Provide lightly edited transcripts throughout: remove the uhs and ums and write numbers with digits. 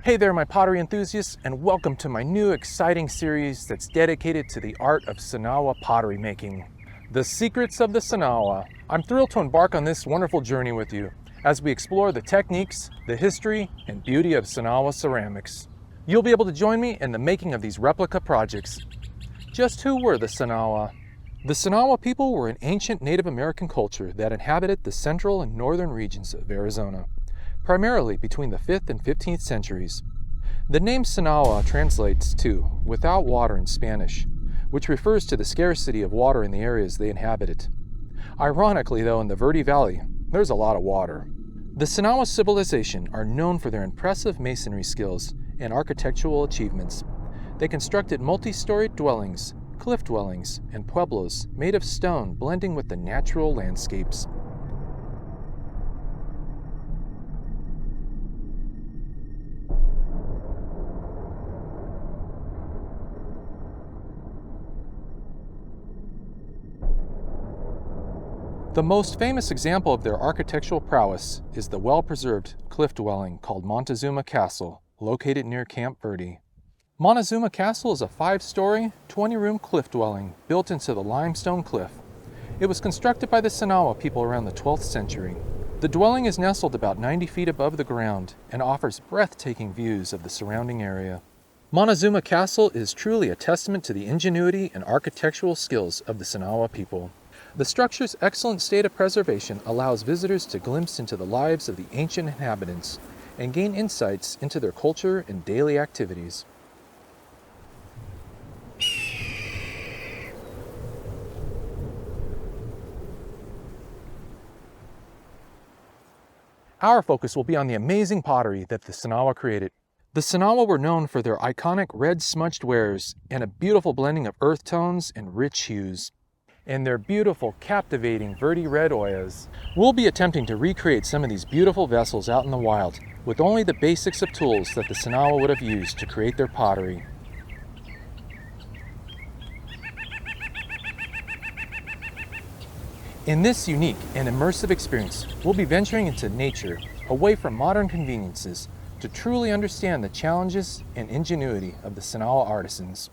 Hey there, my pottery enthusiasts, and welcome to my new exciting series that's dedicated to the art of Sinagua pottery making. The Secrets of the Sinagua. I'm thrilled to embark on this wonderful journey with you as we explore the techniques, the history, and beauty of Sinagua ceramics. You'll be able to join me in the making of these replica projects. Just who were the Sinagua? The Sinagua people were an ancient Native American culture that inhabited the central and northern regions of Arizona, primarily between the 5th and 15th centuries. The name Sinagua translates to without water in Spanish, which refers to the scarcity of water in the areas they inhabited. Ironically, though, in the Verde Valley, there's a lot of water. The Sinagua civilization are known for their impressive masonry skills and architectural achievements. They constructed multi-storied dwellings, cliff dwellings, and pueblos made of stone blending with the natural landscapes. The most famous example of their architectural prowess is the well-preserved cliff dwelling called Montezuma Castle, located near Camp Verde. Montezuma Castle is a 5-story, 20-room cliff dwelling built into the limestone cliff. It was constructed by the Sinagua people around the 12th century. The dwelling is nestled about 90 feet above the ground and offers breathtaking views of the surrounding area. Montezuma Castle is truly a testament to the ingenuity and architectural skills of the Sinagua people. The structure's excellent state of preservation allows visitors to glimpse into the lives of the ancient inhabitants and gain insights into their culture and daily activities. Our focus will be on the amazing pottery that the Sinagua created. The Sinagua were known for their iconic red smudged wares and a beautiful blending of earth tones and rich hues, and their beautiful, captivating Verde red oyas. We'll be attempting to recreate some of these beautiful vessels out in the wild with only the basics of tools that the Sinagua would have used to create their pottery. In this unique and immersive experience, we'll be venturing into nature, away from modern conveniences, to truly understand the challenges and ingenuity of the Sinagua artisans.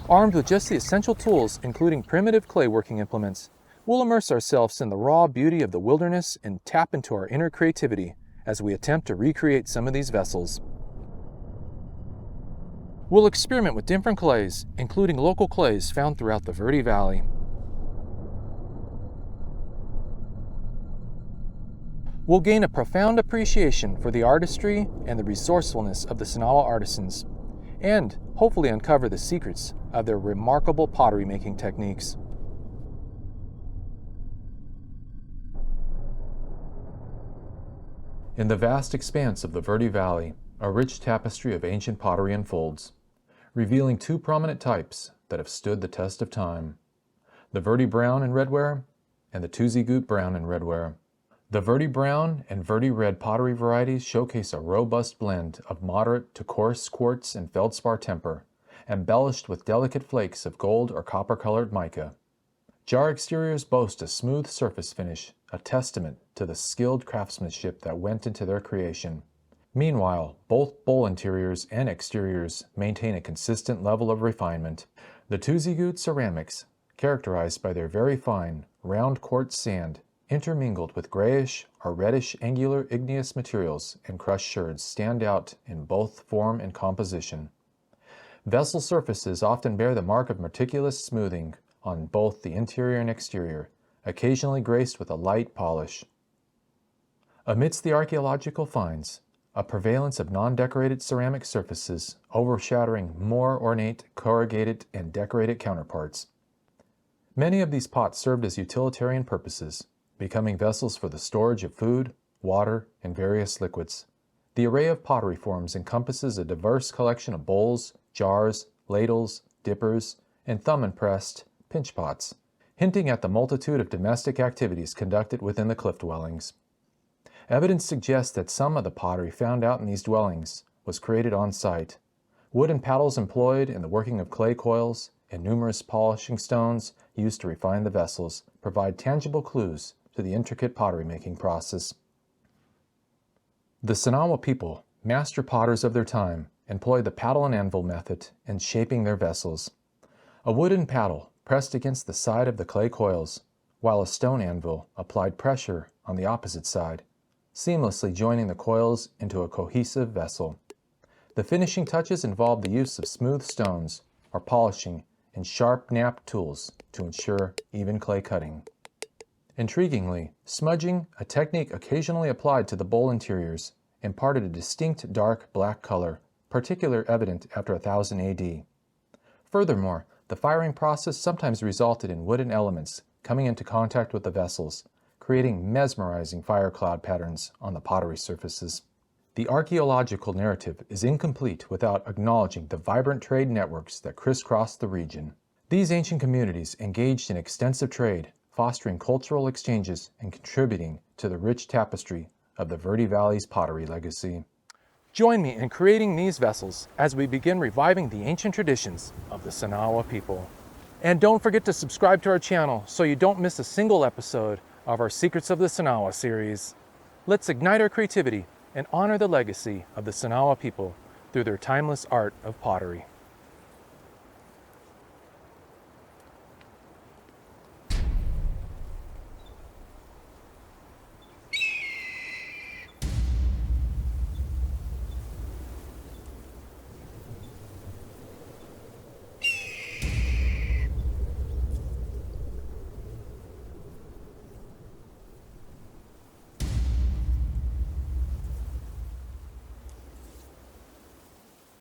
Armed with just the essential tools, including primitive clay working implements, we'll immerse ourselves in the raw beauty of the wilderness and tap into our inner creativity as we attempt to recreate some of these vessels. We'll experiment with different clays, including local clays found throughout the Verde Valley. We'll gain a profound appreciation for the artistry and the resourcefulness of the Sinagua artisans, and hopefully uncover the secrets of their remarkable pottery making techniques. In the vast expanse of the Verde Valley, a rich tapestry of ancient pottery unfolds, revealing two prominent types that have stood the test of time: the Verde brown and redware, and the Tuzigoot brown and redware. The Verde brown and Verde red pottery varieties showcase a robust blend of moderate to coarse quartz and feldspar temper, embellished with delicate flakes of gold or copper-colored mica. Jar exteriors boast a smooth surface finish, a testament to the skilled craftsmanship that went into their creation. Meanwhile, both bowl interiors and exteriors maintain a consistent level of refinement. The Tuzigoot ceramics, characterized by their very fine, round quartz sand, intermingled with grayish or reddish angular igneous materials and crushed sherds, stand out in both form and composition. Vessel surfaces often bear the mark of meticulous smoothing on both the interior and exterior, occasionally graced with a light polish. Amidst the archaeological finds, a prevalence of non-decorated ceramic surfaces overshadowing more ornate, corrugated, and decorated counterparts. Many of these pots served as utilitarian purposes, becoming vessels for the storage of food, water, and various liquids. The array of pottery forms encompasses a diverse collection of bowls, jars, ladles, dippers, and thumb-impressed pinch pots, hinting at the multitude of domestic activities conducted within the cliff dwellings. Evidence suggests that some of the pottery found out in these dwellings was created on site, Wooden paddles employed in the working of clay coils and numerous polishing stones used to refine the vessels provide tangible clues to the intricate pottery-making process. The Sinagua people, master potters of their time, employed the paddle and anvil method in shaping their vessels. A wooden paddle pressed against the side of the clay coils, while a stone anvil applied pressure on the opposite side, seamlessly joining the coils into a cohesive vessel. The finishing touches involved the use of smooth stones or polishing and sharp knapped tools to ensure even clay cutting. Intriguingly, smudging, a technique occasionally applied to the bowl interiors, imparted a distinct dark black color, particularly evident after 1000 AD. Furthermore, the firing process sometimes resulted in wooden elements coming into contact with the vessels, creating mesmerizing fire cloud patterns on the pottery surfaces. The archaeological narrative is incomplete without acknowledging the vibrant trade networks that crisscross the region. These ancient communities engaged in extensive trade, fostering cultural exchanges and contributing to the rich tapestry of the Verde Valley's pottery legacy. Join me in creating these vessels as we begin reviving the ancient traditions of the Sinagua people. And don't forget to subscribe to our channel so you don't miss a single episode of our Secrets of the Sinagua series. Let's ignite our creativity and honor the legacy of the Sinagua people through their timeless art of pottery.